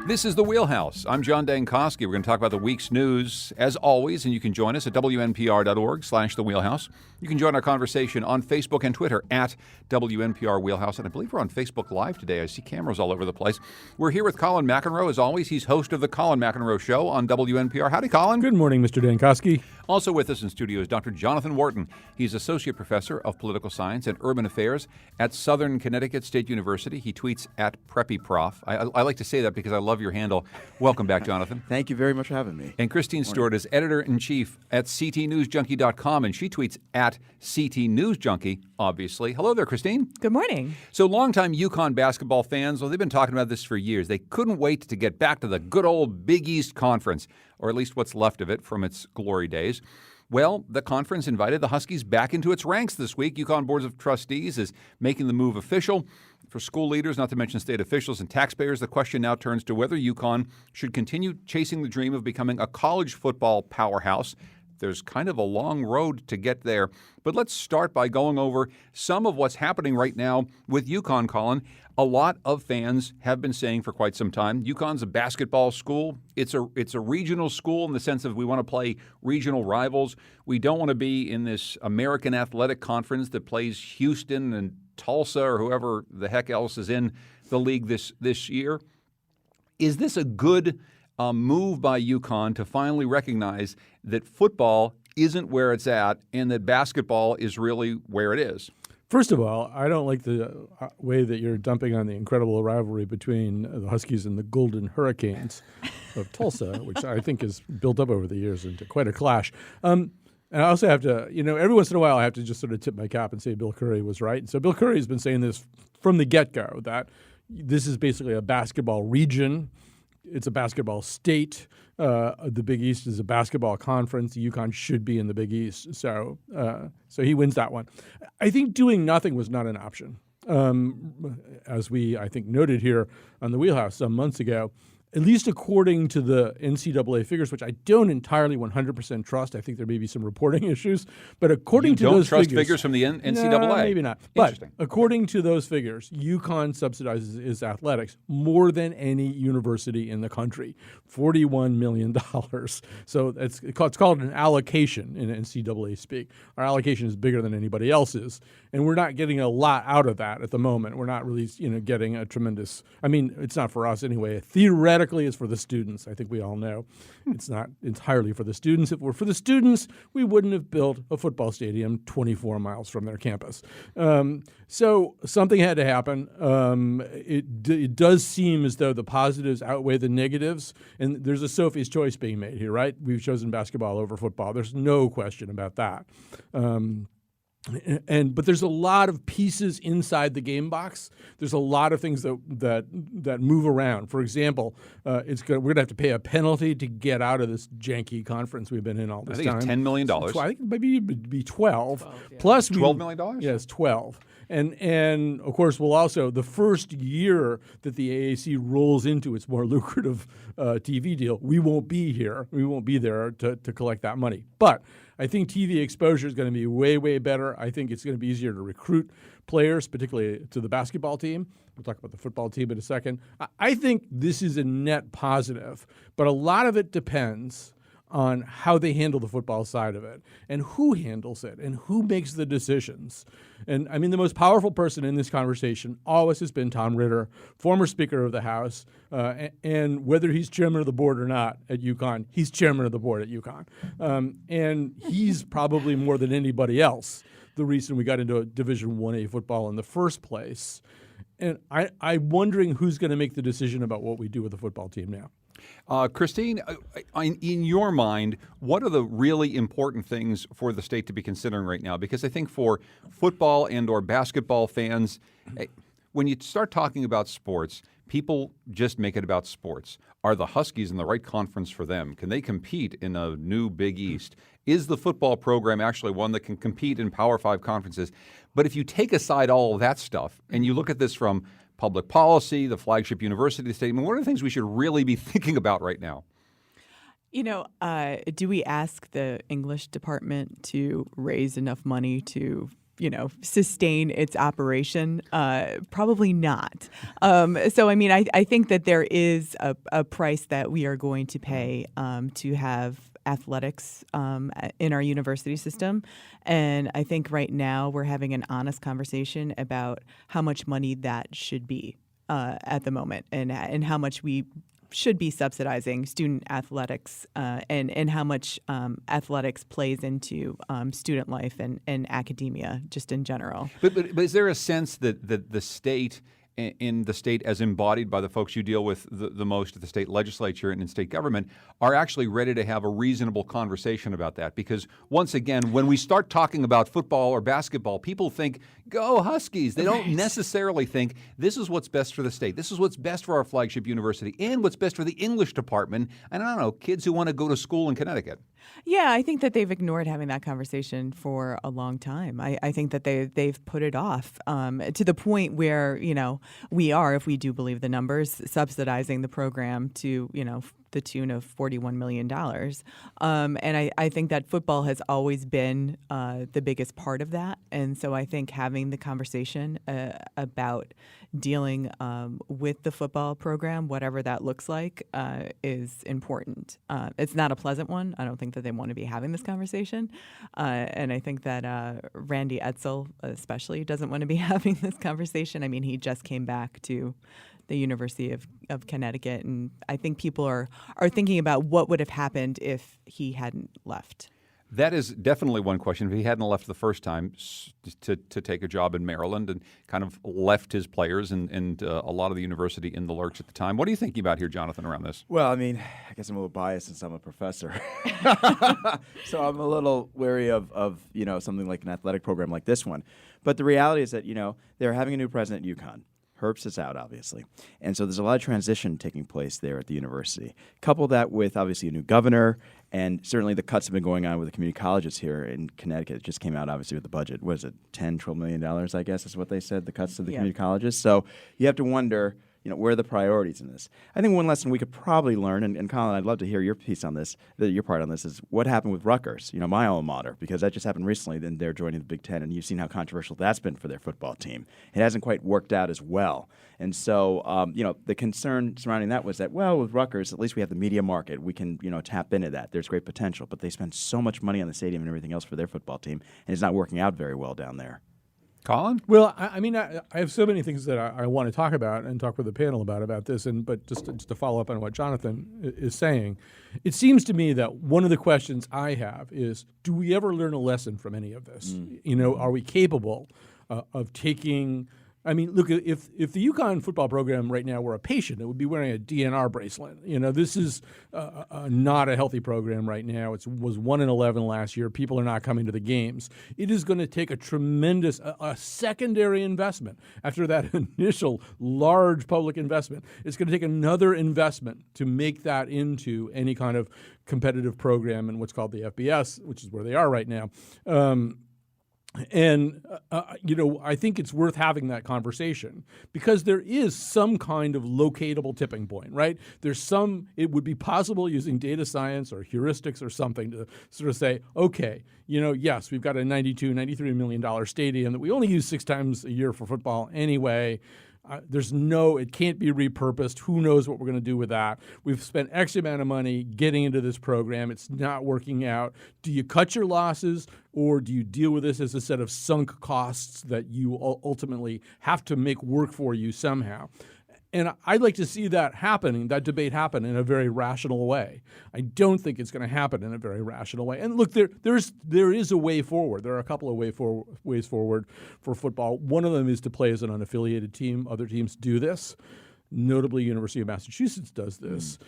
This is the Wheelhouse. I'm John Dankosky. We're going to talk about the week's news, as always, and you can join us at WNPR.org/The Wheelhouse. You can join our conversation on Facebook and Twitter at WNPR Wheelhouse, and I believe we're on Facebook Live today. I see cameras all over the place. We're here with Colin McEnroe, as always. He's host of the Colin McEnroe Show on WNPR. Howdy, Colin. Good morning, Mr. Dankosky. Also with us in studio is Dr. Jonathan Wharton. He's Associate Professor of Political Science and Urban Affairs at Southern Connecticut State University. He tweets at PreppyProf. I like to say that because I love your handle. Welcome back, Jonathan. Thank you very much for having me. And Christine Stewart is Editor-in-Chief at CTNewsJunkie.com, and she tweets at CTNewsJunkie, obviously. Hello there, Christine. Good morning. So longtime UConn basketball fans, well, they've been talking about this for years. They couldn't wait to get back to the good old Big East Conference, or at least what's left of it from its glory days. Well, the conference invited the Huskies back into its ranks this week. UConn Board of Trustees is making the move official. For school leaders, not to mention state officials and taxpayers, the question now turns to whether UConn should continue chasing the dream of becoming a college football powerhouse. There's kind of a long road to get there. But let's start by going over some of what's happening right now with UConn, Colin. A lot of fans have been saying for quite some time, UConn's a basketball school. It's a regional school in the sense of we want to play regional rivals. We don't want to be in this American Athletic Conference that plays Houston and Tulsa or whoever the heck else is in the league this year. Is this a good move by UConn to finally recognize that football isn't where it's at and that basketball is really where it is? First of all, I don't like the way that you're dumping on the incredible rivalry between the Huskies and the Golden Hurricanes of Tulsa, which I think has built up over the years into quite a clash. And I also have to, every once in a while I have to just sort of tip my cap and say Bill Curry was right. And so Bill Curry has been saying this from the get-go, that this is basically a basketball region. It's a basketball state. The Big East is a basketball conference. UConn should be in the Big East. So he wins that one. I think doing nothing was not an option. As we, I think, noted here on the Wheelhouse some months ago, at least according to the NCAA figures, which I don't entirely 100% trust. I think there may be some reporting issues. But according to those figures from the NCAA? No, maybe not. But according to those figures, UConn subsidizes its athletics more than any university in the country, $41 million. So it's called an allocation in NCAA speak. Our allocation is bigger than anybody else's, and we're not getting a lot out of that at the moment. We're not really getting a tremendous – I mean, it's not for us anyway. Theoretically, it's for the students. I think we all know it's not entirely for the students. If it were for the students, we wouldn't have built a football stadium 24 miles from their campus. So something had to happen. It does seem as though the positives outweigh the negatives, and there's a Sophie's choice being made here, right? We've chosen basketball over football. There's no question about that. But there's a lot of pieces inside the game box. There's a lot of things that move around. For example, we're going to have to pay a penalty to get out of this janky conference we've been in all this time. I think it's $10 million. So I think maybe it'd be 12. Yeah. Plus $12 million? Yes, 12. And of course, we'll also, the first year that the AAC rolls into its more lucrative TV deal, we won't be here. We won't be there to collect that money. But I think TV exposure is going to be way, way better. I think it's going to be easier to recruit players, particularly to the basketball team. We'll talk about the football team in a second. I think this is a net positive, but a lot of it depends on how they handle the football side of it and who handles it and who makes the decisions. And I mean, the most powerful person in this conversation always has been Tom Ritter, former Speaker of the House, and whether he's chairman of the board or not at UConn, he's chairman of the board at UConn. And he's probably more than anybody else the reason we got into Division 1A football in the first place. And I'm wondering who's going to make the decision about what we do with the football team now. Christine, in your mind, what are the really important things for the state to be considering right now? Because I think for football and or basketball fans, when you start talking about sports, people just make it about sports. Are the Huskies in the right conference for them? Can they compete in a new Big East? Is the football program actually one that can compete in Power 5 conferences? But if you take aside all of that stuff and you look at this from public policy, the flagship university statement, what are the things we should really be thinking about right now? Do we ask the English department to raise enough money to sustain its operation? Probably not. So, I mean, I think that there is a price that we are going to pay to have athletics in our university system. And I think right now we're having an honest conversation about how much money that should be at the moment and how much we should be subsidizing student athletics and how much athletics plays into student life and academia just in general. But is there a sense that the state, in the state as embodied by the folks you deal with the most at the state legislature and in state government, are actually ready to have a reasonable conversation about that? Because once again, when we start talking about football or basketball, people think, go Huskies. They don't necessarily think this is what's best for the state. This is what's best for our flagship university and what's best for the English department. And I don't know, kids who want to go to school in Connecticut. Yeah, I think that they've ignored having that conversation for a long time. I think that they've put it off to the point where, we are, if we do believe the numbers, subsidizing the program to, the tune of $41 million. And I think that football has always been the biggest part of that. And so I think having the conversation about dealing with the football program, whatever that looks like, is important. It's not a pleasant one. I don't think that they want to be having this conversation. And I think that Randy Edsall especially doesn't want to be having this conversation. I mean, he just came back to the University of Connecticut, and I think people are thinking about what would have happened if he hadn't left. That is definitely one question. If he hadn't left the first time to take a job in Maryland and kind of left his players and a lot of the university in the lurch at the time. What are you thinking about here, Jonathan, around this? Well, I mean, I guess I'm a little biased since I'm a professor. So I'm a little wary of something like an athletic program like this one. But the reality is that, they're having a new president at UConn. Herbst is out, obviously. And so there's a lot of transition taking place there at the university. Couple that with, obviously, a new governor, and certainly the cuts have been going on with the community colleges here in Connecticut. It just came out, obviously, with the budget. What is it, $10, $12 million, I guess is what they said, the cuts to the community colleges. So you have to wonder, where are the priorities in this? I think one lesson we could probably learn, and Colin, I'd love to hear your piece on this, your part on this, is what happened with Rutgers, my alma mater, because that just happened recently. Then they're joining the Big Ten, and you've seen how controversial that's been for their football team. It hasn't quite worked out as well. And so, the concern surrounding that was that, well, with Rutgers, at least we have the media market. We can, tap into that. There's great potential. But they spend so much money on the stadium and everything else for their football team, and it's not working out very well down there. Colin? Well, I have so many things that I want to talk about and talk with the panel about this, but just to follow up on what Jonathan is saying, it seems to me that one of the questions I have is, do we ever learn a lesson from any of this? Are we capable of taking... I mean, look, if the UConn football program right now were a patient, it would be wearing a DNR bracelet. This is not a healthy program right now. It was 1-11 last year. People are not coming to the games. It is going to take a tremendous, a secondary investment after that initial large public investment. It's going to take another investment to make that into any kind of competitive program in what's called the FBS, which is where they are right now. I think it's worth having that conversation because there is some kind of locatable tipping point, right? It would be possible using data science or heuristics or something to sort of say, okay, yes, we've got a $93 million stadium that we only use 6 times a year for football anyway. It can't be repurposed. Who knows what we're going to do with that? We've spent X amount of money getting into this program. It's not working out. Do you cut your losses or do you deal with this as a set of sunk costs that you ultimately have to make work for you somehow? And I'd like to see that debate happen in a very rational way. I don't think it's going to happen in a very rational way. And look, there is a way forward. There are a couple of ways forward for football. One of them is to play as an unaffiliated team. Other teams do this. Notably, University of Massachusetts does this.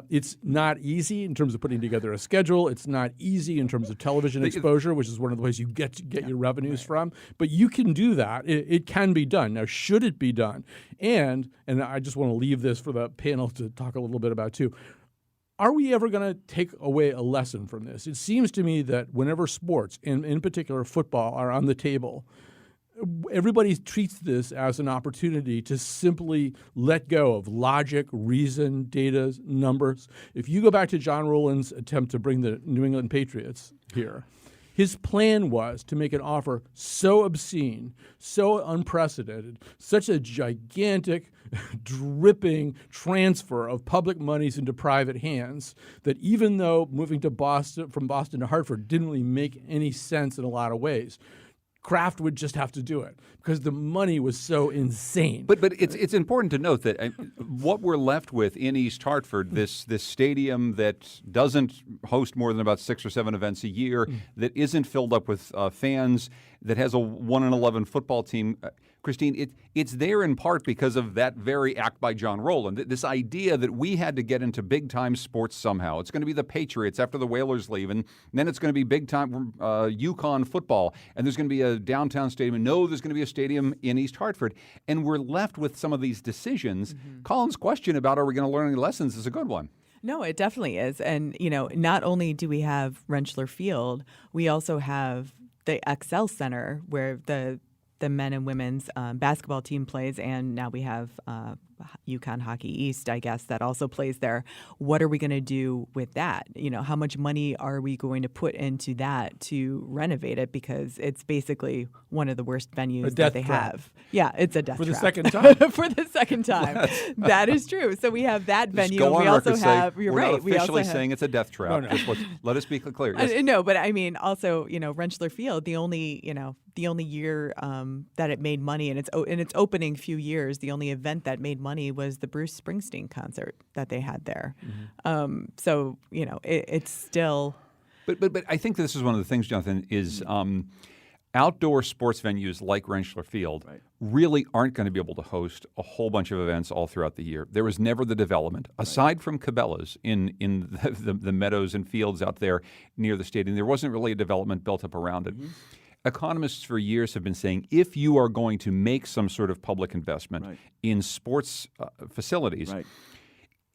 It's not easy in terms of putting together a schedule. It's not easy in terms of television exposure, which is one of the ways you get your revenues from. But you can do that. It can be done. Now, should it be done? And I just want to leave this for the panel to talk a little bit about too. Are we ever going to take away a lesson from this? It seems to me that whenever sports, and in particular football, are on the table, everybody treats this as an opportunity to simply let go of logic, reason, data, numbers. If you go back to John Rowland's attempt to bring the New England Patriots here, His plan was to make an offer so obscene, so unprecedented, such a gigantic, dripping transfer of public monies into private hands that even though moving to from Boston to Hartford didn't really make any sense in a lot of ways, Kraft would just have to do it because the money was so insane. But it's important to note that what we're left with in East Hartford, this stadium that doesn't host more than about 6 or 7 events a year, that isn't filled up with fans, that has a 1-11 football team. Christine, it's there in part because of that very act by John Rowland. This idea that we had to get into big-time sports somehow. It's going to be the Patriots after the Whalers leave, and then it's going to be big-time UConn football, and there's going to be a downtown stadium. And no, there's going to be a stadium in East Hartford. And we're left with some of these decisions. Colin's question about are we going to learn any lessons is a good one. No, it definitely is. And, not only do we have Rentschler Field, we also have the XL Center where the men and women's basketball team plays, and now we have UConn Hockey East, I guess, that also plays there. What are we going to do with that? How much money are we going to put into that to renovate it? Because it's basically one of the worst venues that they have. Yeah, it's a death For trap. the second time. For the second time. That is true. So we have that venue. Go on we also record have, say, you're we're right. not We also officially have, saying it's a death trap. No. Let us be clear. Yes. No, but I mean, also, Rentschler Field, the only year that it made money in its opening few years, the only event that made money was the Bruce Springsteen concert that they had there. So it's still. But I think this is one of the things, Jonathan, is outdoor sports venues like Rentschler Field really aren't going to be able to host a whole bunch of events all throughout the year. There was never the development. Aside from Cabela's in the meadows and fields out there near the stadium, there wasn't really a development built up around it. Economists for years have been saying if you are going to make some sort of public investment in sports facilities,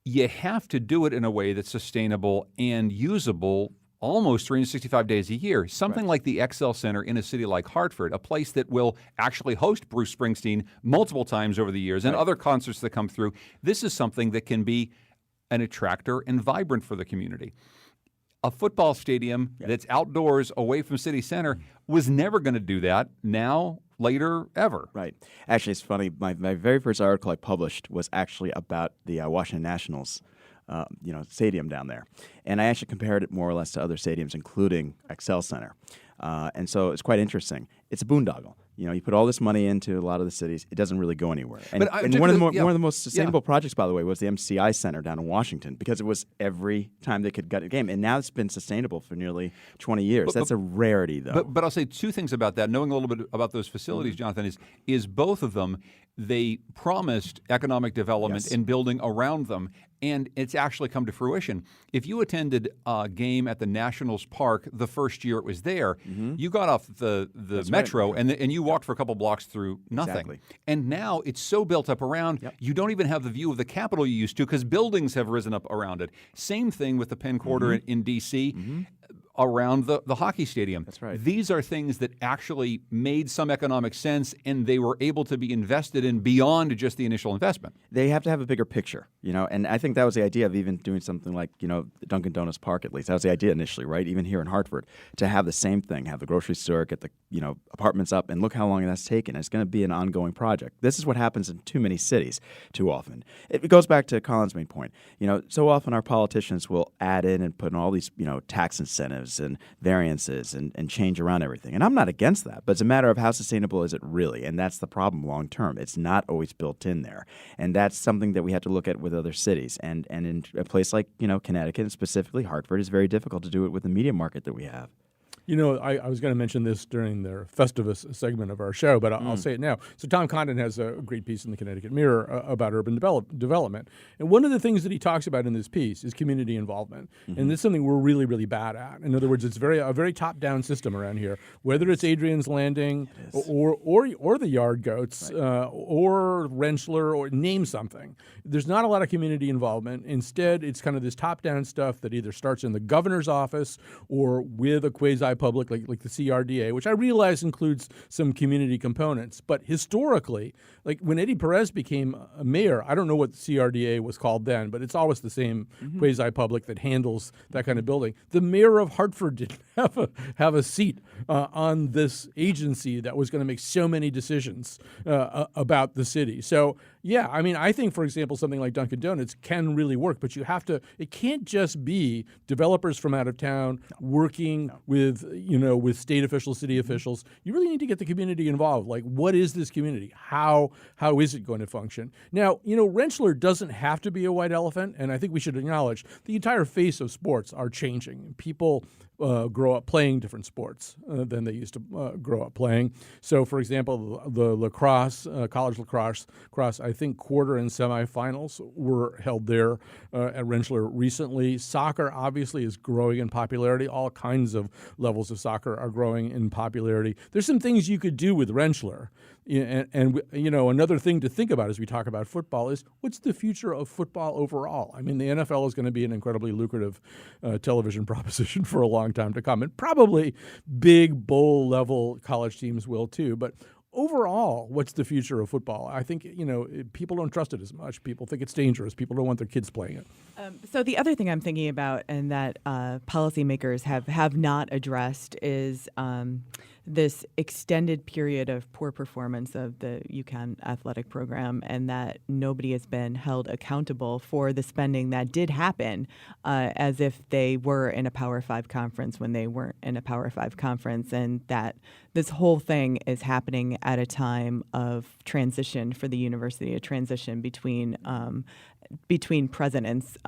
you have to do it in a way that's sustainable and usable almost 365 days a year. Something like the XL Center in a city like Hartford, a place that will actually host Bruce Springsteen multiple times over the years and other concerts that come through. This is something that can be an attractor and vibrant for the community. A football stadium that's outdoors away from city center was never going to do that now, later, ever. Right. Actually, it's funny. My very first article I published was actually about the Washington Nationals stadium down there. And I actually compared it more or less to other stadiums, including XL Center. And so it's quite interesting. It's a boondoggle. You put all this money into a lot of the cities, it doesn't really go anywhere. And one of the most sustainable projects, by the way, was the MCI Center down in Washington, because it was every time they could get a game. And now it's been sustainable for nearly 20 years. That's a rarity, though. But I'll say two things about that. Knowing a little bit about those facilities, Jonathan, is both of them, they promised economic development and building around them, and it's actually come to fruition. If you attended a game at the Nationals Park the first year it was there, you got off the metro and you walked for a couple blocks through nothing. Exactly. And now it's so built up around, you don't even have the view of the Capitol you used to because buildings have risen up around it. Same thing with the Penn Quarter in D.C., around the hockey stadium. That's right. These are things that actually made some economic sense, and they were able to be invested in beyond just the initial investment. They have to have a bigger picture, and I think that was the idea of even doing something like, Dunkin' Donuts Park, at least. That was the idea initially, right? Even here in Hartford, to have the same thing, have the grocery store, get the, apartments up, and look how long that's taken. It's going to be an ongoing project. This is what happens in too many cities too often. It goes back to Colin's main point. So often our politicians will add in and put in all these, tax incentives and variances and change around everything. And I'm not against that, but it's a matter of how sustainable is it really? And that's the problem long term. It's not always built in there. And that's something that we have to look at with other cities. And in a place like, Connecticut, and specifically Hartford, it's very difficult to do it with the media market that we have. I was going to mention this during the Festivus segment of our show, but I'll say it now. So Tom Condon has a great piece in the Connecticut Mirror about urban development. And one of the things that he talks about in this piece is community involvement. And this is something we're really, really bad at. In other words, it's a very top-down system around here, whether it's Adrian's Landing or the Yard Goats or Rentschler, or name something. There's not a lot of community involvement. Instead, it's kind of this top-down stuff that either starts in the governor's office or with a quasi quasi-public, like the CRDA, which I realize includes some community components. But historically, like when Eddie Perez became a mayor, I don't know what the CRDA was called then, but it's always the same quasi-public that handles that kind of building. The mayor of Hartford didn't have a seat on this agency that was going to make so many decisions about the city. So, yeah, I mean, I think, for example, something like Dunkin' Donuts can really work, but it can't just be developers from out of town working with state officials, city officials. You really need to get the community involved. Like, what is this community? How is it going to function? Now, Rentschler doesn't have to be a white elephant, and I think we should acknowledge the entire face of sports are changing. People grow up playing different sports than they used to grow up playing. So, for example, the lacrosse, college lacrosse, I think quarter and semifinals were held there at Rentschler recently. Soccer obviously is growing in popularity. All kinds of levels of soccer are growing in popularity. There's some things you could do with Rentschler. And another thing to think about as we talk about football is what's the future of football overall? I mean, the NFL is going to be an incredibly lucrative television proposition for a long time to come, and probably big bowl-level college teams will too. But overall, what's the future of football? I think, people don't trust it as much. People think it's dangerous. People don't want their kids playing it. So the other thing I'm thinking about and that policymakers have not addressed is this extended period of poor performance of the UConn athletic program, and that nobody has been held accountable for the spending that did happen as if they were in a Power 5 conference when they weren't in a Power 5 conference, and that this whole thing is happening at a time of transition for the university, a transition between presidents.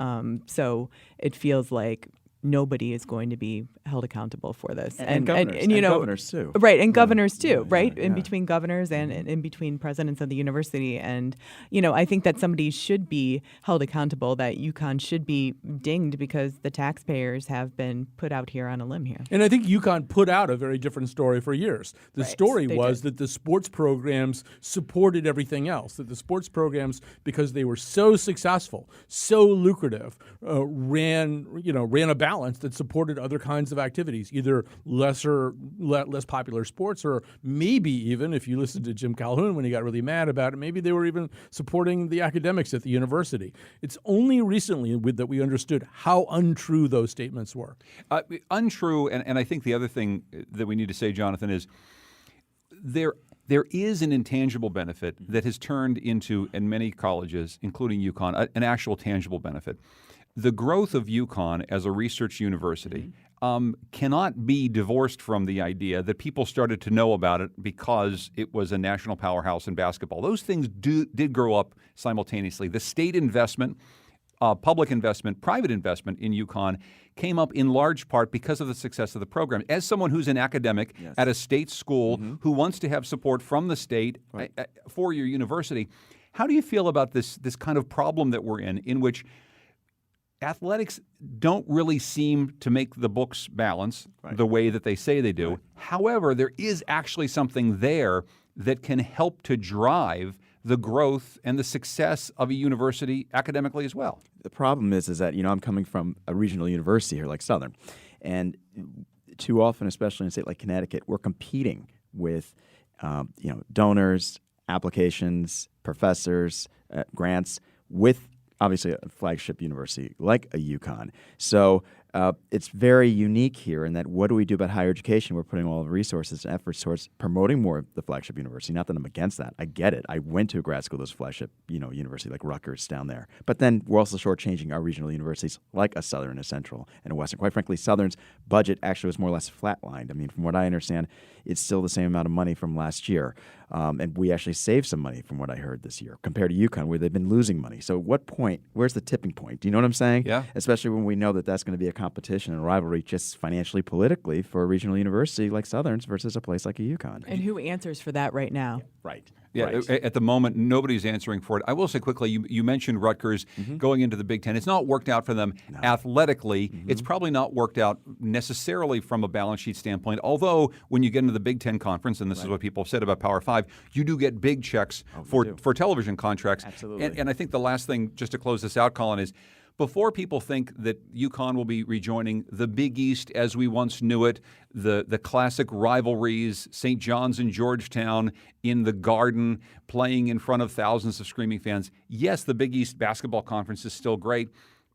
So it feels like nobody is going to be held accountable for this, and governors, and governors too, right? And governors too, right? Yeah. In between governors and in between presidents of the university, and I think that somebody should be held accountable. That UConn should be dinged because the taxpayers have been put out here on a limb here. And I think UConn put out a very different story for years. The story was that the sports programs supported everything else. That the sports programs, because they were so successful, so lucrative, ran a balance that supported other kinds of activities, either less popular sports, or maybe even, if you listen to Jim Calhoun when he got really mad about it, maybe they were even supporting the academics at the university. It's only recently that we understood how untrue those statements were. Untrue, and I think the other thing that we need to say, Jonathan, is there is an intangible benefit that has turned into, in many colleges, including UConn, an actual tangible benefit. The growth of UConn as a research university cannot be divorced from the idea that people started to know about it because it was a national powerhouse in basketball. Those things did grow up simultaneously. The state investment, public investment, private investment in UConn came up in large part because of the success of the program. As someone who's an academic at a state school who wants to have support from the state for your university, how do you feel about this kind of problem that we're in which athletics don't really seem to make the books balance the way that they say they do? However, there is actually something there that can help to drive the growth and the success of a university academically as well. The problem is that, I'm coming from a regional university here like Southern, and too often, especially in a state like Connecticut, we're competing with, donors, applications, professors, grants with obviously a flagship university like a UConn. So it's very unique here in that what do we do about higher education? We're putting all the resources and efforts towards promoting more of the flagship university. Not that I'm against that. I get it. I went to a grad school that was flagship, university like Rutgers down there. But then we're also shortchanging our regional universities like a Southern, a Central, and a Western. Quite frankly, Southern's budget actually was more or less flatlined. I mean, from what I understand, it's still the same amount of money from last year. And we actually saved some money from what I heard this year compared to UConn, where they've been losing money. So where's the tipping point? Do you know what I'm saying? Yeah. Especially when we know that that's going to be a competition and rivalry just financially, politically for a regional university like Southern's versus a place like a UConn. And who answers for that right now? Right. Yeah, right. At the moment, nobody's answering for it. I will say quickly, you mentioned Rutgers going into the Big Ten. It's not worked out for them athletically. It's probably not worked out necessarily from a balance sheet standpoint, although when you get into the Big Ten conference, and this is what people have said about Power 5, you do get big checks for television contracts. Absolutely. And I think the last thing, just to close this out, Colin, is before people think that UConn will be rejoining the Big East as we once knew it, the classic rivalries, St. John's and Georgetown in the Garden, playing in front of thousands of screaming fans. Yes, the Big East Basketball Conference is still great,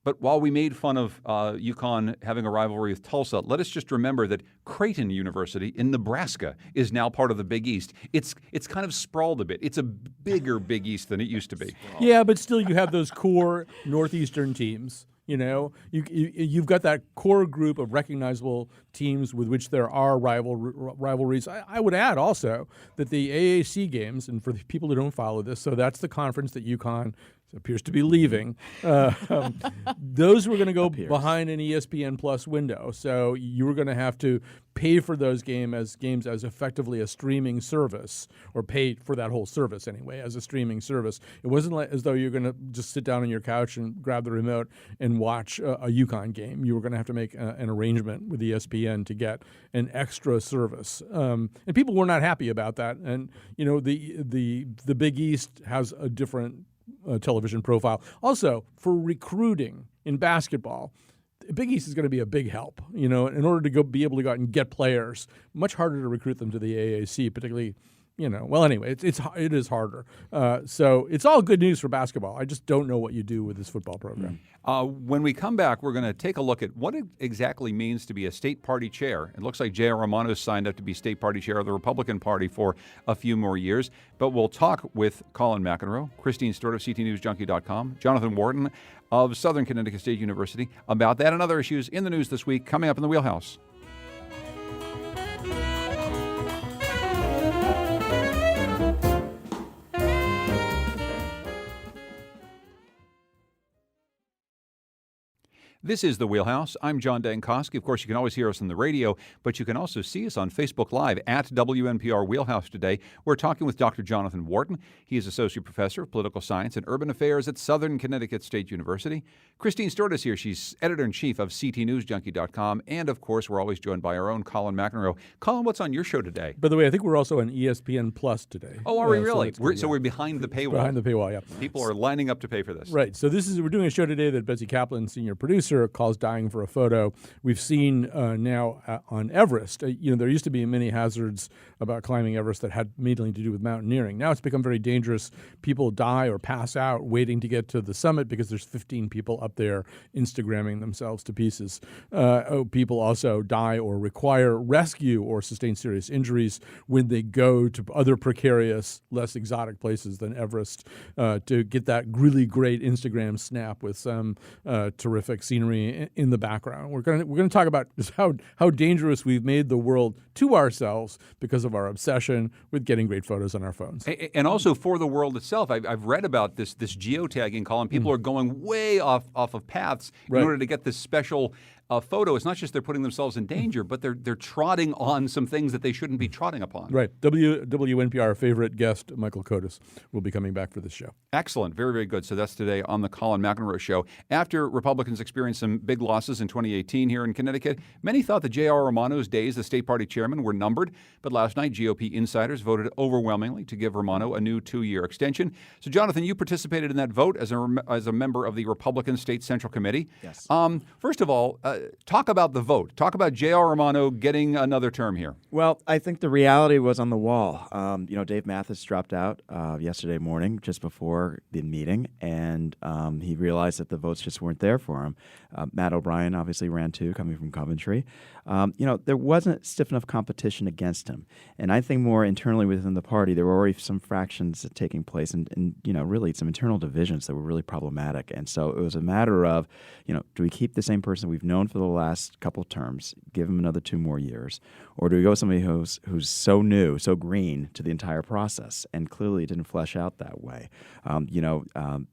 but while we made fun of UConn having a rivalry with Tulsa, let us just remember that Creighton University in Nebraska is now part of the Big East. It's kind of sprawled a bit. It's a bigger Big East than it used to be. Yeah, but still you have those core Northeastern teams. You know, you've got that core group of recognizable teams with which there are rivalries. I would add also that the AAC games, and for the people who don't follow this, so that's the conference that UConn appears to be leaving. Those were going to go behind an ESPN Plus window, so you were going to have to pay for those games as effectively a streaming service, or pay for that whole service anyway as a streaming service. It wasn't as though you're going to just sit down on your couch and grab the remote and watch a UConn game. You were going to have to make an arrangement with ESPN to get an extra service, and people were not happy about that. And you know, the Big East has a different television profile. Also, for recruiting in basketball, Big East is going to be a big help. You know, in order to be able to go out and get players, much harder to recruit them to the AAC, particularly. You know, well, anyway, it is harder. So it's all good news for basketball. I just don't know what you do with this football program. When we come back, we're going to take a look at what it exactly means to be a state party chair. It looks like J.R. Romano signed up to be state party chair of the Republican Party for a few more years. But we'll talk with Colin McEnroe, Christine Stewart of CTNewsJunkie.com, Jonathan Wharton of Southern Connecticut State University about that and other issues in the news this week coming up in the Wheelhouse. This is The Wheelhouse. I'm John Dankosky. Of course, you can always hear us on the radio, but you can also see us on Facebook Live at WNPR Wheelhouse today. We're talking with Dr. Jonathan Wharton. He is Associate Professor of Political Science and Urban Affairs at Southern Connecticut State University. Christine Stewart is here. She's Editor-in-Chief of CTNewsJunkie.com. And, of course, we're always joined by our own Colin McEnroe. Colin, what's on your show today? By the way, I think we're also on ESPN Plus today. Oh, are we really? So we're behind the paywall. Behind the paywall, yeah. People are lining up to pay for this. Right. So we're doing a show today that Betsy Kaplan, senior producer, calls Dying for a Photo. We've seen now on Everest, there used to be many hazards about climbing Everest that had mainly to do with mountaineering. Now it's become very dangerous. People die or pass out waiting to get to the summit because there's 15 people up there Instagramming themselves to pieces. People also die or require rescue or sustain serious injuries when they go to other precarious, less exotic places than Everest to get that really great Instagram snap with some terrific scenery in the background. We're going to talk about just how dangerous we've made the world to ourselves because of our obsession with getting great photos on our phones. And also for the world itself. I've read about this geotagging, Colin. People are going way off of paths in order to get this special photo. It's not just they're putting themselves in danger, but they're trotting on some things that they shouldn't be trotting upon. Right. WNPR favorite guest, Michael Kotis, will be coming back for this show. Excellent. Very, very good. So that's today on the Colin McEnroe Show. After Republicans experienced some big losses in 2018 here in Connecticut, many thought that J.R. Romano's days as state party chairman were numbered. But last night, GOP insiders voted overwhelmingly to give Romano a new 2-year extension. So, Jonathan, you participated in that vote as a member of the Republican State Central Committee. Yes. First of all, talk about the vote. Talk about J.R. Romano getting another term here. Well, I think the reality was on the wall. Dave Mathis dropped out yesterday morning just before the meeting, and he realized that the votes just weren't there for him. Matt O'Brien obviously ran too, coming from Coventry. There wasn't stiff enough competition against him. And I think more internally within the party, there were already some fractions taking place and really some internal divisions that were really problematic. And so it was a matter of, do we keep the same person we've known for the last couple terms, give him another 2 more years, or do we go with somebody who's so new, so green to the entire process? And clearly it didn't flesh out that way.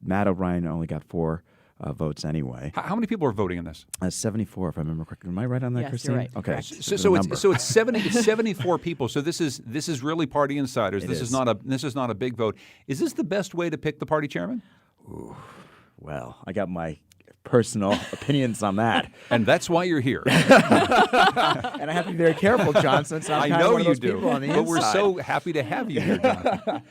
Matt O'Brien only got 4 votes anyway. How many people are voting in this? 74, if I remember correctly. Am I right on that, Yes, Christine? you're right. Okay. So it's 74 people. So this is really party insiders. This is not a big vote. Is this the best way to pick the party chairman? Ooh, well, I got my personal opinions on that. And that's why you're here. And I have to be very careful, John, since I'm I kind know of one of you those do. people on the But we're inside. so happy to have you here, Jonathan.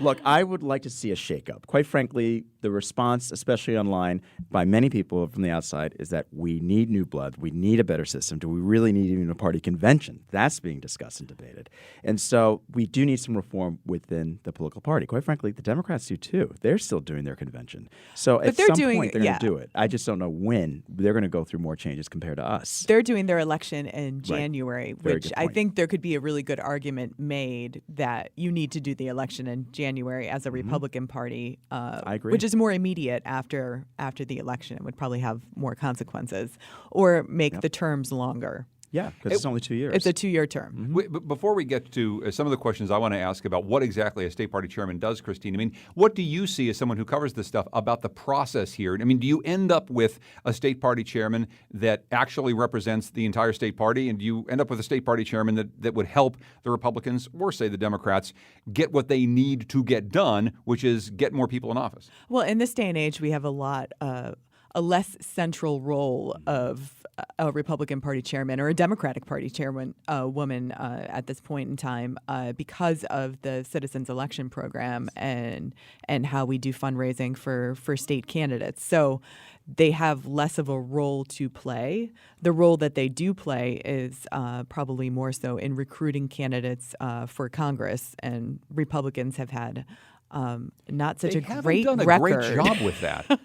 Look, I would like to see a shakeup. Quite frankly, the response, especially online, by many people from the outside is that we need new blood. We need a better system. Do we really need even a party convention? That's being discussed and debated. And so we do need some reform within the political party. Quite frankly, the Democrats do too. They're still doing their convention. So at some point, they're going to do it. I just don't know when they're going to go through more changes compared to us. They're doing their election in January, Very which good I point. think there could be a really good argument made that you need to do the election in January as a Republican Party, I agree. which is more immediate after the election. It would probably have more consequences, or make the terms longer. Yeah, because it's only 2 years. It's a 2-year term. But before we get to some of the questions I want to ask about what exactly a state party chairman does, Christine, I mean, what do you see as someone who covers this stuff about the process here? I mean, do you end up with a state party chairman that actually represents the entire state party? And do you end up with a state party chairman that would help the Republicans or, say, the Democrats get what they need to get done, which is get more people in office? Well, in this day and age, we have a less central role of a Republican Party chairman or a Democratic Party chairman woman at this point in time because of the Citizens Election Program and how we do fundraising for state candidates. So they have less of a role to play. The role that they do play is probably more so in recruiting candidates for Congress, and Republicans have had not such They a haven't great done a record great job with that.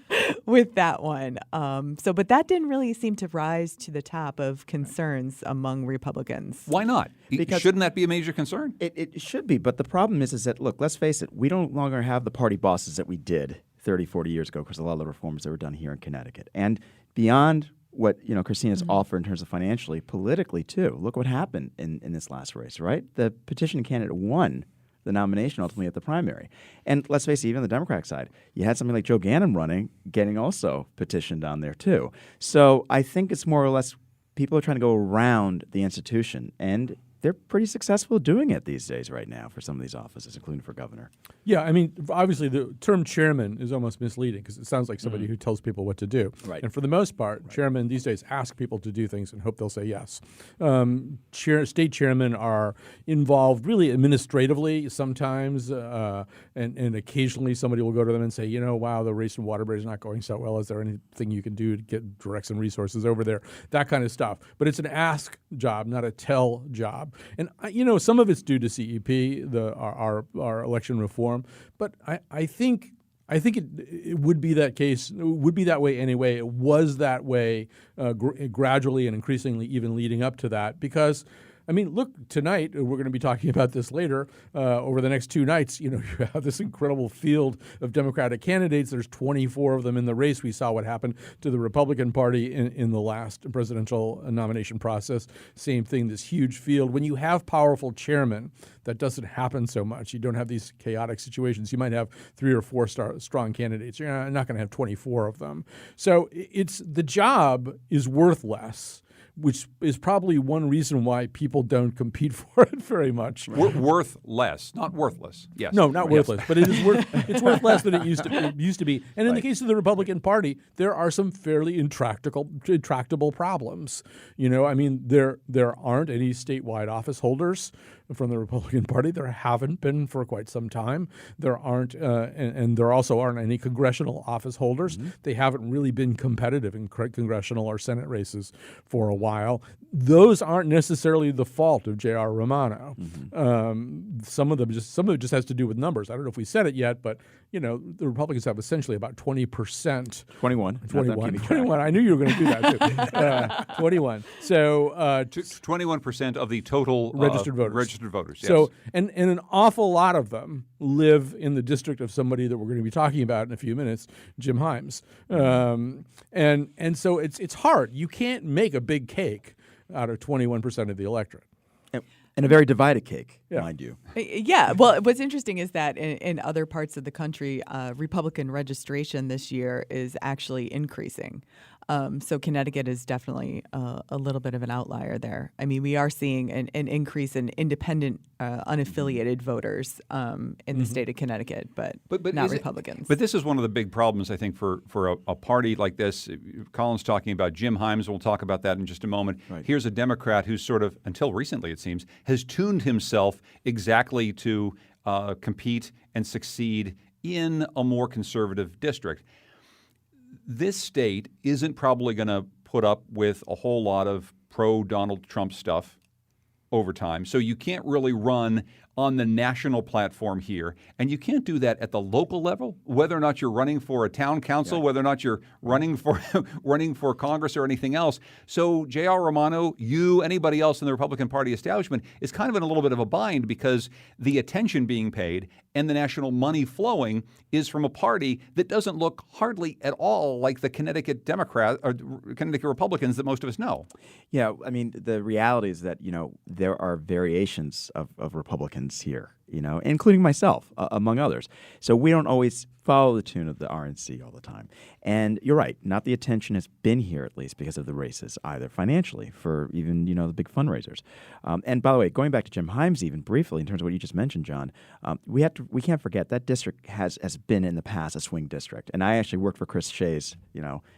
with that one. But that didn't really seem to rise to the top of concerns among Republicans. Why not? Because- Shouldn't that be a major concern? It should be, but the problem is that, look, let's face it, we don't longer have the party bosses that we did 30, 40 years ago because a lot of the reforms that were done here in Connecticut. And beyond what Christina's offered in terms of financially, politically too, look what happened in this last race, right? The petition candidate won the nomination ultimately at the primary. And let's face it, even on the Democratic side, you had something like Joe Gannon running, getting also petitioned on there too. So I think it's more or less people are trying to go around the institution, and they're pretty successful doing it these days right now for some of these offices, including for governor. Yeah, I mean, obviously the term chairman is almost misleading because it sounds like somebody who tells people what to do. Right. And for the most part, chairmen these days ask people to do things and hope they'll say yes. State chairmen are involved really administratively sometimes, and occasionally somebody will go to them and say, wow, the race in Waterbury is not going so well. Is there anything you can do to get direct some resources over there? That kind of stuff. But it's an ask job, not a tell job. And some of it's due to CEP, our election reform. But I think it would be that case. It would be that way anyway. It was that way gradually and increasingly, even leading up to that, because. I mean, look, tonight, we're going to be talking about this later, over the next 2 nights, you have this incredible field of Democratic candidates. There's 24 of them in the race. We saw what happened to the Republican Party in the last presidential nomination process. Same thing, this huge field. When you have powerful chairmen, that doesn't happen so much. You don't have these chaotic situations. You might have 3 or 4 strong candidates. You're not going to have 24 of them. So the job is worth less, which is probably one reason why people don't compete for it very much. Worth less, not worthless. Yes. No, not worthless, but it is worth. It's worth less than it used to be. And in the case of the Republican Party, there are some fairly intractable problems. I mean, there aren't any statewide office holders from the Republican Party. There haven't been for quite some time. There aren't, and there also aren't any congressional office holders. Mm-hmm. They haven't really been competitive in congressional or Senate races for a while. Those aren't necessarily the fault of J.R. Romano. Mm-hmm. Some of it just has to do with numbers. I don't know if we said it yet, but the Republicans have essentially about 20%. 21. 21. I knew you were going to do that too. 21. So 21% of the total registered voters. Registered voters. Yes. So and an awful lot of them live in the district of somebody that we're going to be talking about in a few minutes, Jim Himes. And so it's hard. You can't make a big cake out of 21% of the electorate. And a very divided cake, mind you. Yeah. Well, what's interesting is that in other parts of the country, Republican registration this year is actually increasing. So Connecticut is definitely a little bit of an outlier there. I mean, we are seeing an increase in independent, unaffiliated voters in the state of Connecticut, but not Republicans. But this is one of the big problems, I think, for a party like this. Colin's talking about Jim Himes. We'll talk about that in just a moment. Right. Here's a Democrat who's sort of, until recently it seems, has tuned himself exactly to compete and succeed in a more conservative district. This state isn't probably going to put up with a whole lot of pro-Donald Trump stuff over time. So you can't really run on the national platform here. And you can't do that at the local level, whether or not you're running for a town council, whether or not you're running for running for Congress or anything else. So J.R. Romano, you, anybody else in the Republican Party establishment is kind of in a little bit of a bind because the attention being paid and the national money flowing is from a party that doesn't look hardly at all like the Connecticut Democrat or Connecticut Republicans that most of us know. Yeah, I mean, the reality is that, there are variations of Republicans here, including myself, among others. So we don't always follow the tune of the RNC all the time. And you're right, not the attention has been here, at least because of the races, either financially for even, the big fundraisers. And by the way, going back to Jim Himes even briefly, in terms of what you just mentioned, John, we can't forget that district has been in the past a swing district. And I actually worked for Chris Shays,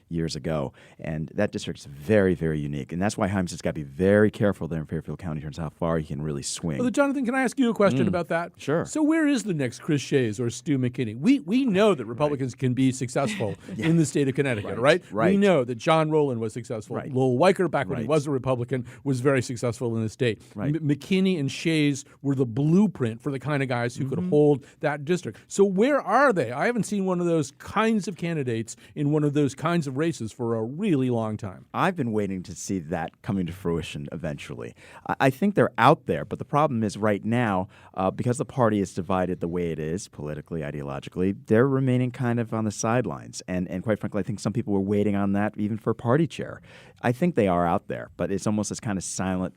years ago. And that district is very, very unique. And that's why Himes has got to be very careful there in Fairfield County in terms of how far he can really swing. Well, Jonathan, can I ask you a question about that? Sure. So where is the next Chris Shays or Stu McKinney? We know that Republicans can be successful in the state of Connecticut, right? We know that John Rowland was successful. Right. Lowell Weicker, back when he was a Republican, was very successful in the state. Right. McKinney and Shays were the blueprint for the kind of guys who could hold that district. So where are they? I haven't seen one of those kinds of candidates in one of those kinds of races for a really long time. I've been waiting to see that coming to fruition eventually. I think they're out there, but the problem is right now, because the party is divided the way it is, politically, ideologically, they're remaining kind of on the sidelines. And quite frankly, I think some people were waiting on that even for party chair. I think they are out there, but it's almost this kind of silent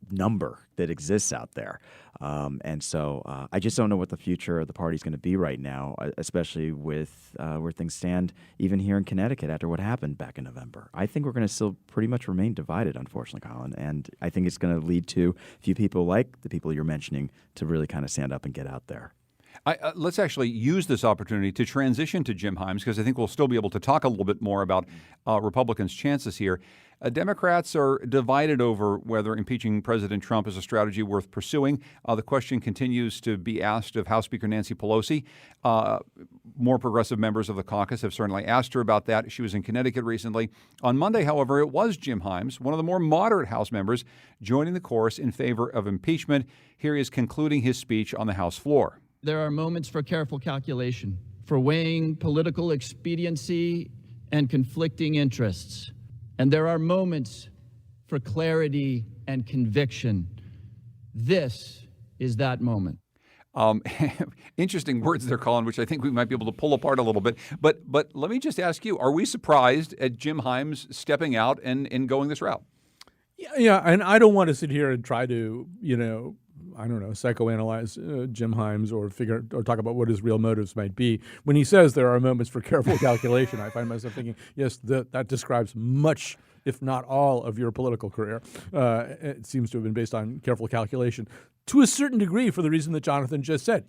number that exists out there. And so I just don't know what the future of the party is going to be right now, especially with where things stand even here in Connecticut after what happened back in November. I think we're going to still pretty much remain divided, unfortunately, Colin. And I think it's going to lead to a few people like the people you're mentioning to really kind of stand up and get out there. Let's actually use this opportunity to transition to Jim Himes, because I think we'll still be able to talk a little bit more about Republicans' chances here. Democrats are divided over whether impeaching President Trump is a strategy worth pursuing. The question continues to be asked of House Speaker Nancy Pelosi. More progressive members of the caucus have certainly asked her about that. She was in Connecticut recently. On Monday, however, it was Jim Himes, one of the more moderate House members, joining the chorus in favor of impeachment. Here he is concluding his speech on the House floor. There are moments for careful calculation, for weighing political expediency and conflicting interests. And there are moments for clarity and conviction. This is that moment. Interesting words there, Colin, which I think we might be able to pull apart a little bit. But let me just ask you, are we surprised at Jim Himes stepping out and going this route? Yeah, and I don't want to sit here and try to, psychoanalyze Jim Himes or talk about what his real motives might be. When he says there are moments for careful calculation, I find myself thinking, yes, that describes much, if not all, of your political career. It seems to have been based on careful calculation. To a certain degree, for the reason that Jonathan just said,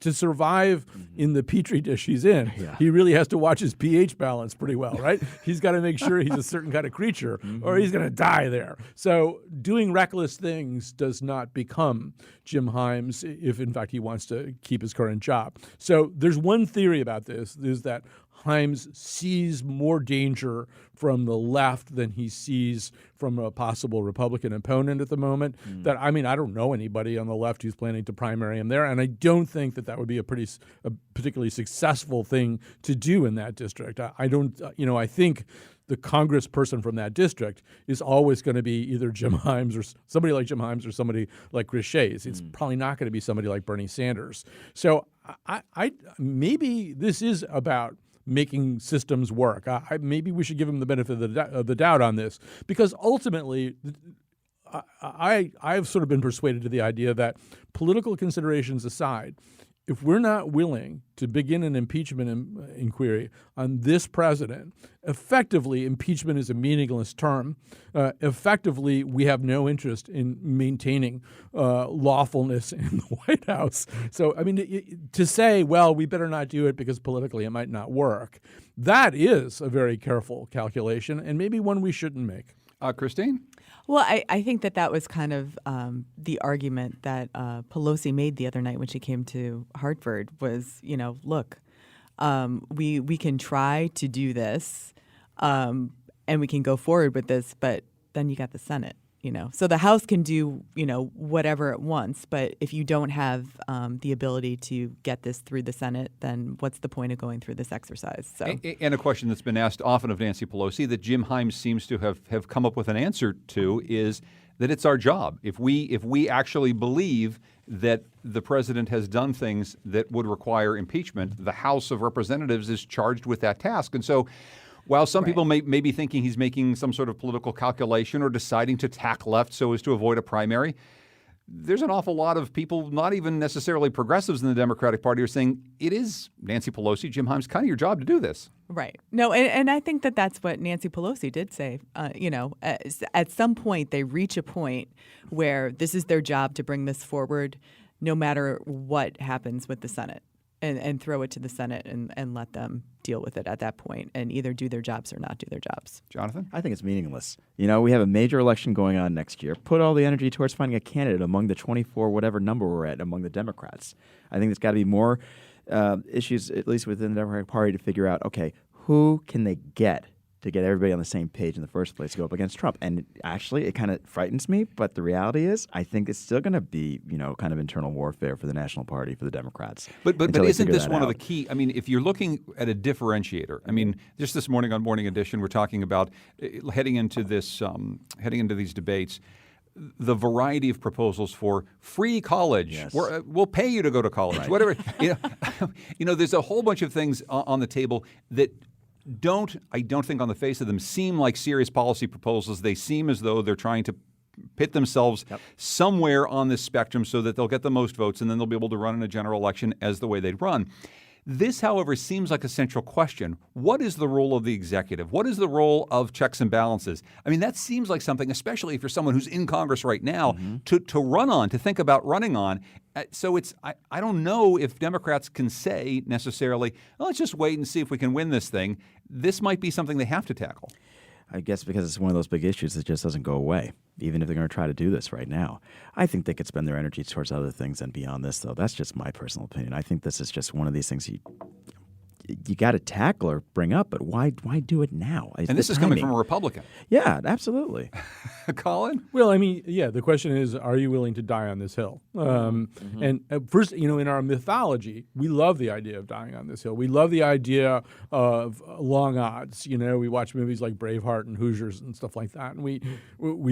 to survive in the petri dish he's in, he really has to watch his pH balance pretty well, right? He's got to make sure he's a certain kind of creature, or he's going to die there. So doing reckless things does not become Jim Himes if, in fact, he wants to keep his current job. So there's one theory about this, is that Himes sees more danger from the left than he sees from a possible Republican opponent at the moment. I don't know anybody on the left who's planning to primary him there, and I don't think that would be a particularly successful thing to do in that district. I think the congressperson from that district is always going to be either Jim Himes or somebody like Jim Himes or somebody like Chris Shays. It's probably not going to be somebody like Bernie Sanders. So I maybe this is about making systems work. Maybe we should give him the benefit of the doubt on this, because ultimately I've sort of been persuaded to the idea that political considerations aside, if we're not willing to begin an impeachment inquiry on this president, effectively impeachment is a meaningless term. Effectively, we have no interest in maintaining lawfulness in the White House. So, to say, well, we better not do it because politically it might not work, that is a very careful calculation and maybe one we shouldn't make. Christine? Well, I think that was kind of the argument that Pelosi made the other night when she came to Hartford was, look, we can try to do this and we can go forward with this, but then you got the Senate. So the House can do, whatever it wants. But if you don't have the ability to get this through the Senate, then what's the point of going through this exercise? So, and a question that's been asked often of Nancy Pelosi that Jim Himes seems to have come up with an answer to is that it's our job. If we actually believe that the president has done things that would require impeachment, the House of Representatives is charged with that task. And so while some people may be thinking he's making some sort of political calculation or deciding to tack left so as to avoid a primary, there's an awful lot of people, not even necessarily progressives in the Democratic Party, are saying it is Nancy Pelosi, Jim Himes, kind of your job to do this. Right. No, and I think that's what Nancy Pelosi did say. At some point they reach a point where this is their job to bring this forward no matter what happens with the Senate. And throw it to the Senate and let them deal with it at that point and either do their jobs or not do their jobs. Jonathan? I think it's meaningless. We have a major election going on next year. Put all the energy towards finding a candidate among the 24, whatever number we're at, among the Democrats. I think there's got to be more issues, at least within the Democratic Party, to figure out, okay, who can they get to get everybody on the same page in the first place to go up against Trump. And actually, it kind of frightens me, but the reality is I think it's still going to be, kind of internal warfare for the National Party, for the Democrats. But isn't this one of the key? I mean, if you're looking at a differentiator, I mean, just this morning on Morning Edition, we're talking about heading into these debates, the variety of proposals for free college. Yes. We'll pay you to go to college, Right. whatever. There's a whole bunch of things on the table that I don't think on the face of them seem like serious policy proposals. They seem as though they're trying to pit themselves somewhere on this spectrum so that they'll get the most votes and then they'll be able to run in a general election as the way they'd run. This, however, seems like a central question. What is the role of the executive? What is the role of checks and balances? I mean, that seems like something, especially if you're someone who's in Congress right now, to run on, to think about running on. So I don't know if Democrats can say necessarily, well, let's just wait and see if we can win this thing. This might be something they have to tackle. I guess because it's one of those big issues that just doesn't go away, even if they're going to try to do this right now. I think they could spend their energy towards other things and beyond this, though. That's just my personal opinion. I think this is just one of these things you got to tackle or bring up, but why do it now? And this is coming from a Republican. Yeah, absolutely. Colin? Well, I mean, yeah, the question is, are you willing to die on this hill? And first, in our mythology, we love the idea of dying on this hill. We love the idea of long odds. We watch movies like Braveheart and Hoosiers and stuff like that, and we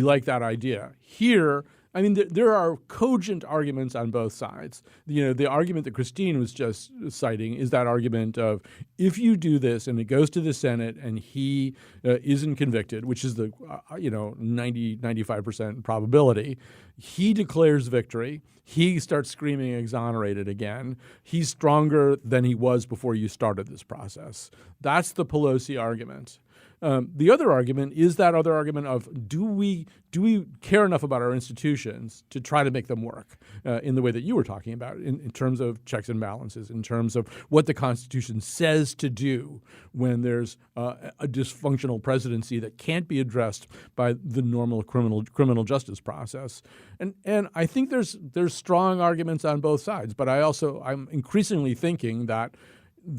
like that idea. Here, I mean, there are cogent arguments on both sides. The argument that Christine was just citing is that argument of if you do this and it goes to the Senate and he isn't convicted, which is the 95% probability, he declares victory. He starts screaming exonerated again. He's stronger than he was before you started this process. That's the Pelosi argument. The other argument is that other argument of do we care enough about our institutions to try to make them work in the way that you were talking about in terms of checks and balances, in terms of what the Constitution says to do when there's a dysfunctional presidency that can't be addressed by the normal criminal justice process. And I think there's strong arguments on both sides, but I'm increasingly thinking that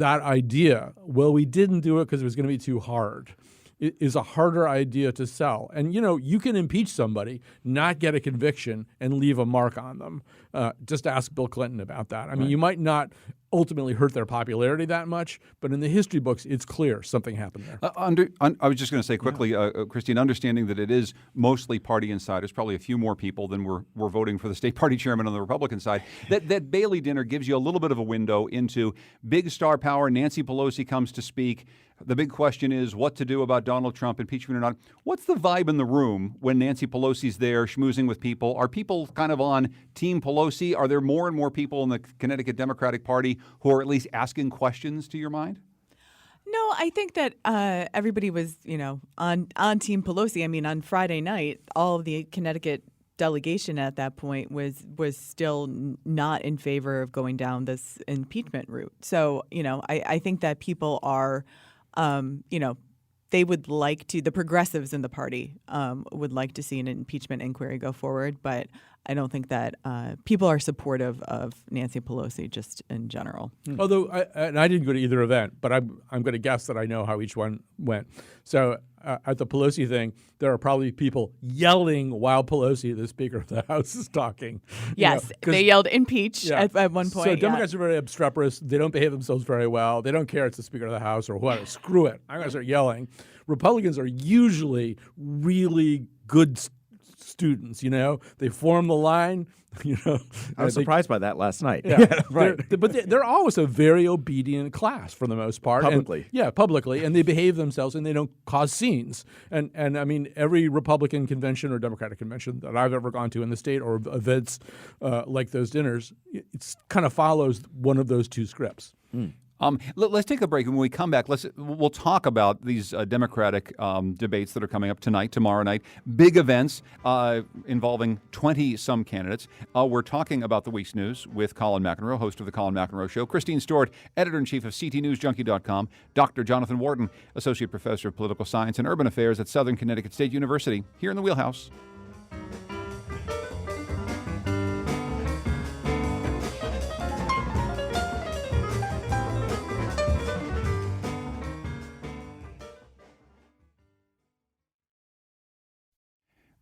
idea, well, we didn't do it because it was going to be too hard, is a harder idea to sell. And, you can impeach somebody, not get a conviction, and leave a mark on them. Just ask Bill Clinton about that. I mean, you might not ultimately hurt their popularity that much, but in the history books, it's clear something happened there. I was just going to say quickly, Christine, understanding that it is mostly party insiders, probably a few more people than were voting for the state party chairman on the Republican side, that Bailey dinner gives you a little bit of a window into big star power. Nancy Pelosi comes to speak. The big question is what to do about Donald Trump, impeachment or not. What's the vibe in the room when Nancy Pelosi's there schmoozing with people? Are people kind of on Team Pelosi? Are there more and more people in the Connecticut Democratic Party who are at least asking questions, to your mind? No, I think that everybody was, on Team Pelosi. I mean, on Friday night, all of the Connecticut delegation at that point was still not in favor of going down this impeachment route. So, I think that people are, they would like to, the progressives in the party would like to see an impeachment inquiry go forward, but I don't think that people are supportive of Nancy Pelosi just in general. Although, I didn't go to either event, but I'm going to guess that I know how each one went. So at the Pelosi thing, there are probably people yelling while Pelosi, the Speaker of the House, is talking. Yes, they yelled impeach at one point. So Democrats are very obstreperous. They don't behave themselves very well. They don't care it's the Speaker of the House or what. Screw it. I'm going to start yelling. Republicans are usually really good students, They form the line, I was surprised by that last night. Yeah, right. But they're always a very obedient class for the most part. Publicly. Publicly. And they behave themselves and they don't cause scenes. And I mean, every Republican convention or Democratic convention that I've ever gone to in the state or events like those dinners, it kind of follows one of those two scripts. Let's take a break, and when we come back, we'll talk about these Democratic debates that are coming up tonight, tomorrow night. Big events involving 20-some candidates. We're talking about the week's news with Colin McEnroe, host of the Colin McEnroe Show, Christine Stewart, editor-in-chief of CTNewsJunkie.com, Dr. Jonathan Warden, associate professor of political science and urban affairs at Southern Connecticut State University, here in the Wheelhouse.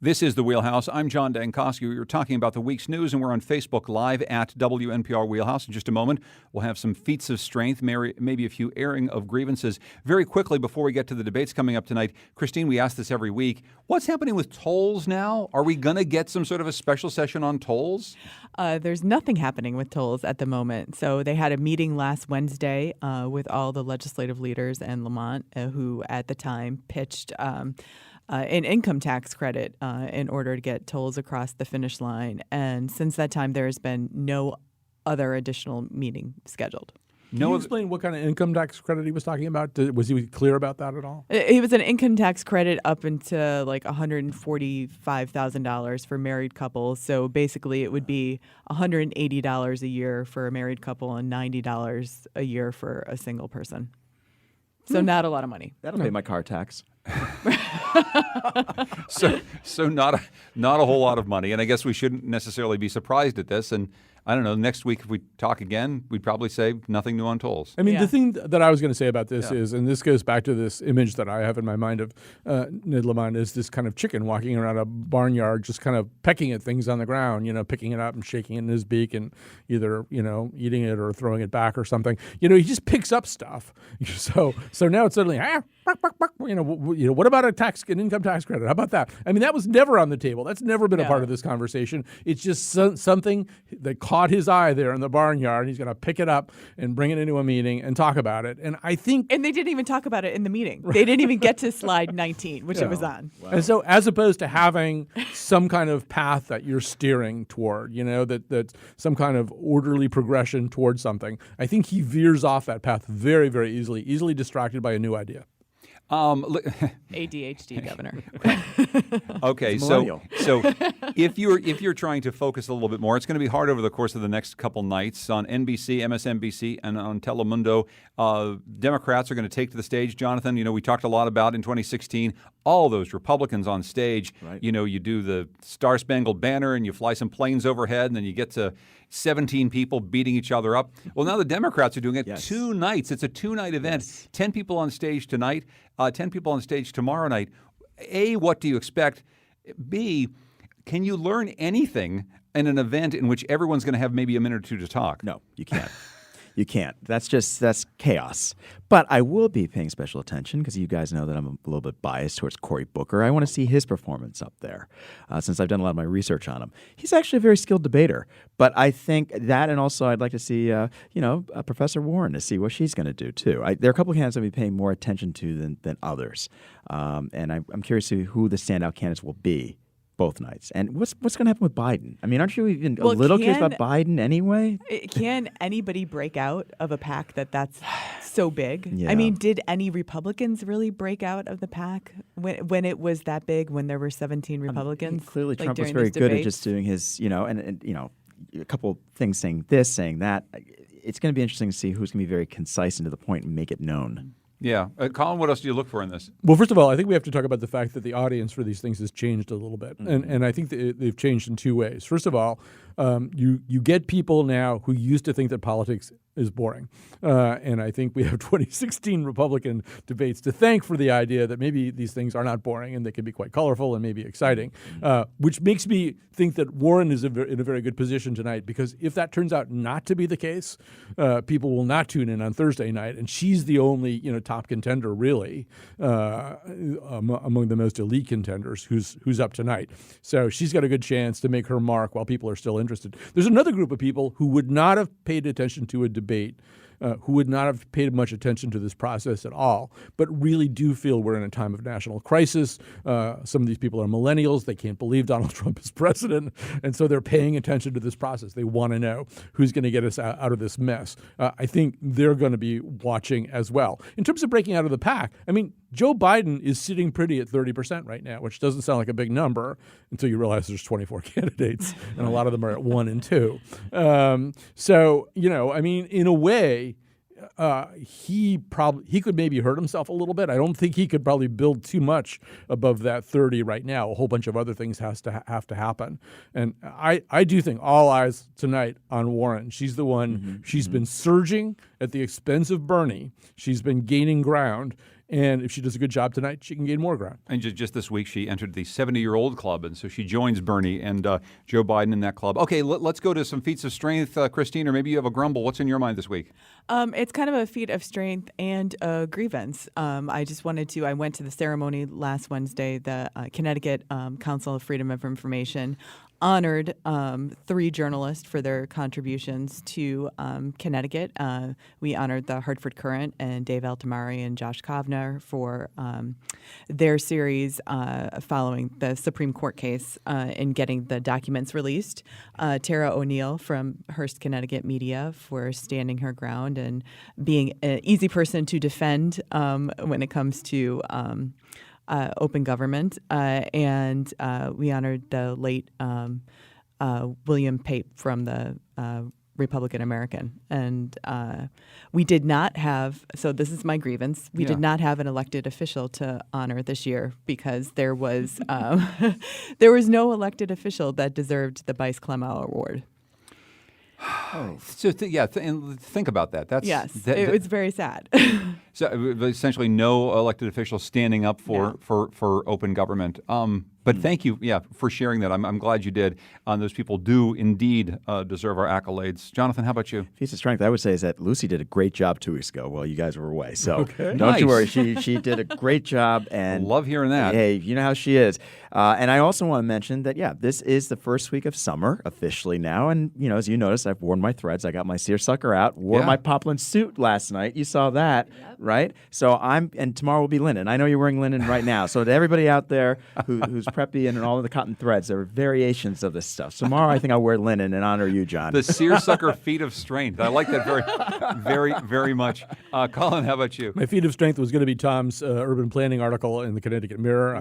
This is The Wheelhouse. I'm John Dankosky. We're talking about the week's news, and we're on Facebook Live at WNPR Wheelhouse. In just a moment, we'll have some feats of strength, maybe a few airing of grievances. Very quickly, before we get to the debates coming up tonight, Christine, we ask this every week. What's happening with tolls now? Are we going to get some sort of a special session on tolls? There's nothing happening with tolls at the moment. So they had a meeting last Wednesday with all the legislative leaders and Lamont, who at the time pitched an income tax credit in order to get tolls across the finish line. And since that time, there has been no other additional meeting scheduled. Can you explain what kind of income tax credit he was talking about? Was he clear about that at all? It was an income tax credit up into like $145,000 for married couples. So basically it would be $180 a year for a married couple and $90 a year for a single person. So not a lot of money. That'll pay my car tax. So not a whole lot of money, and I guess we shouldn't necessarily be surprised at this. And I don't know, next week if we talk again, we'd probably say nothing new on tolls. I mean, the thing that I was going to say about this is, and this goes back to this image that I have in my mind of Ned Lamont, is this kind of chicken walking around a barnyard, just kind of pecking at things on the ground, picking it up and shaking it in his beak and either, eating it or throwing it back or something. He just picks up stuff. So now it's suddenly, what about an income tax credit? How about that? I mean, that was never on the table. That's never been a part of this conversation. It's just something that caught his eye there in the barnyard, and he's going to pick it up and bring it into a meeting and talk about it. And I think... And they didn't even talk about it in the meeting. Right. They didn't even get to slide 19, which it was on. Wow. And so as opposed to having some kind of path that you're steering toward, that's some kind of orderly progression towards something, I think he veers off that path very, very easily distracted by a new idea. ADHD governor. Okay, so if you're trying to focus a little bit more, it's going to be hard over the course of the next couple nights on NBC, MSNBC, and on Telemundo. Democrats are going to take to the stage. Jonathan, we talked a lot about in 2016 all those Republicans on stage. Right. You do the Star Spangled Banner and you fly some planes overhead, and then you get to 17 people beating each other up. Well, now the Democrats are doing it 2 nights. It's a 2-night event. Yes. 10 people on stage tonight, 10 people on stage tomorrow night. A, what do you expect? B, can you learn anything in an event in which everyone's going to have maybe a minute or two to talk? No, you can't. You can't. That's chaos. But I will be paying special attention because you guys know that I'm a little bit biased towards Cory Booker. I want to see his performance up there since I've done a lot of my research on him. He's actually a very skilled debater. But I think that, and also I'd like to see, Professor Warren to see what she's going to do too. There are a couple of candidates I'll be paying more attention to than others, and I'm curious to see who the standout candidates will be both nights. And what's going to happen with Biden? I mean, aren't you even a little curious about Biden anyway? Can anybody break out of a pack that's so big? Yeah. I mean, did any Republicans really break out of the pack when it was that big, when there were 17 Republicans? Clearly, Trump was very good at just doing his, and a couple things saying this, saying that. It's going to be interesting to see who's going to be very concise and to the point and make it known. Yeah. Colin, what else do you look for in this? Well, first of all, I think we have to talk about the fact that the audience for these things has changed a little bit. And I think that they've changed in two ways. First of all, you get people now who used to think that politics is boring. And I think we have 2016 Republican debates to thank for the idea that maybe these things are not boring and they can be quite colorful and maybe exciting, which makes me think that Warren is in a very good position tonight, because if that turns out not to be the case, people will not tune in on Thursday night, and she's the only top contender really among the most elite contenders who's up tonight. So she's got a good chance to make her mark while people are still interested. There's another group of people who would not have paid attention to a debate, who would not have paid much attention to this process at all, but really do feel we're in a time of national crisis. Some of these people are millennials. They can't believe Donald Trump is president, and so they're paying attention to this process. They want to know who's going to get us out of this mess. I think they're going to be watching as well. In terms of breaking out of the pack, I mean, Joe Biden is sitting pretty at 30% right now, which doesn't sound like a big number until you realize there's 24 candidates, and a lot of them are at 1 and 2. So, I mean, in a way, he could maybe hurt himself a little bit. I don't think he could probably build too much above that 30 right now. A whole bunch of other things have to happen. And I do think all eyes tonight on Warren. She's the one. She's been surging at the expense of Bernie. She's been gaining ground. And if she does a good job tonight, she can gain more ground. And just this week, she entered the 70-year-old club, and so she joins Bernie and Joe Biden in that club. Okay, let's go to some feats of strength. Christine, or maybe you have a grumble. What's in your mind this week? It's kind of a feat of strength and a grievance. I went to the ceremony last Wednesday. The Connecticut Council of Freedom of Information honored 3 journalists for their contributions to Connecticut. We honored the Hartford Courant and Dave Altamari and Josh Kovner for their series following the Supreme Court case in getting the documents released. Tara O'Neill from Hearst, Connecticut Media for standing her ground and being an easy person to defend when it comes to open government, and we honored the late William Pape from the Republican American. And we did not have, so this is my grievance, we did not have an elected official to honor this year because there was no elected official that deserved the Bice Clemmow Award. So and think about that. It was very sad. So essentially, no elected official standing up for open government. But thank you, for sharing that. I'm glad you did. Those people do indeed deserve our accolades. Jonathan, how about you? Piece of strength I would say is that Lucy did a great job 2 weeks ago while you guys were away. So don't Nice. you worry. She did a great job. And Love hearing that. Hey, you know how she is. And I also want to mention that, this is the first week of summer officially now. And, as you noticed, I've worn my threads. I got my seersucker out, wore my poplin suit last night. You saw that, right? So and tomorrow will be linen. I know you're wearing linen right now. So to everybody out there who's preppy and all of the cotton threads, there are variations of this stuff. So tomorrow I think I'll wear linen and honor you, John. The seersucker feat of strength. I like that very, very, very much. Colin, how about you? My feat of strength was going to be Tom's urban planning article in the Connecticut Mirror.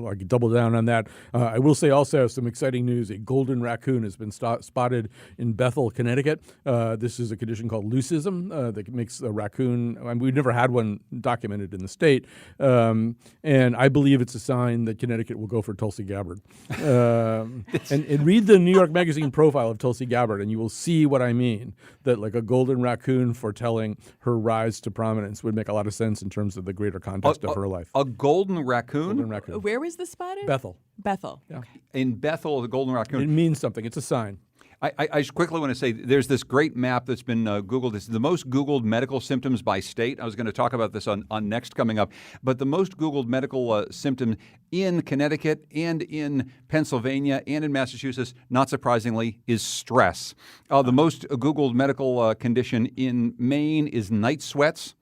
I could double down on that. I will say also some exciting news. A golden raccoon has been spotted in Bethel, Connecticut. This is a condition called leucism that makes a raccoon. We've never had one documented in the state. And I believe it's a sign that Connecticut will go for Tulsi Gabbard. And read the New York Magazine profile of Tulsi Gabbard, and you will see what I mean. That like a golden raccoon foretelling her rise to prominence would make a lot of sense in terms of the greater context of her life. A golden raccoon? Golden raccoon. Where was this spotted? Bethel. Bethel. Yeah. Okay. In Bethel, the golden raccoon. It means something. It's a sign. I just quickly want to say there's this great map that's been Googled. It's the most Googled medical symptoms by state. I was going to talk about this on Next coming up. But the most Googled medical symptom in Connecticut and in Pennsylvania and in Massachusetts, not surprisingly, is stress. The most Googled medical condition in Maine is night sweats.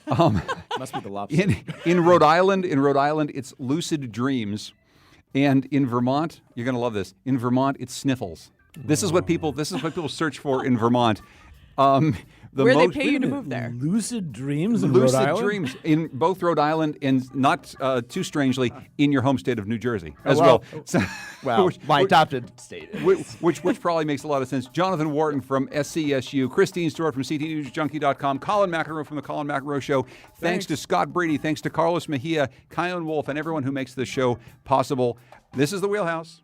Must be the lobster. In Rhode Island, it's lucid dreams. And in Vermont, you're going to love this. In Vermont, it's sniffles. This is what people search for in Vermont. Where they pay you to move there. Lucid Dreams in Rhode Island? Lucid Dreams in both Rhode Island and, not too strangely, in your home state of New Jersey as well. So, Well, my adopted state. which probably makes a lot of sense. Jonathan Wharton from SCSU, Christine Stewart from CTNewsJunkie.com, Colin McEnroe from The Colin McEnroe Show. Thanks to Scott Brady. Thanks to Carlos Mejia, Kylan Wolf, and everyone who makes this show possible. This is The Wheelhouse.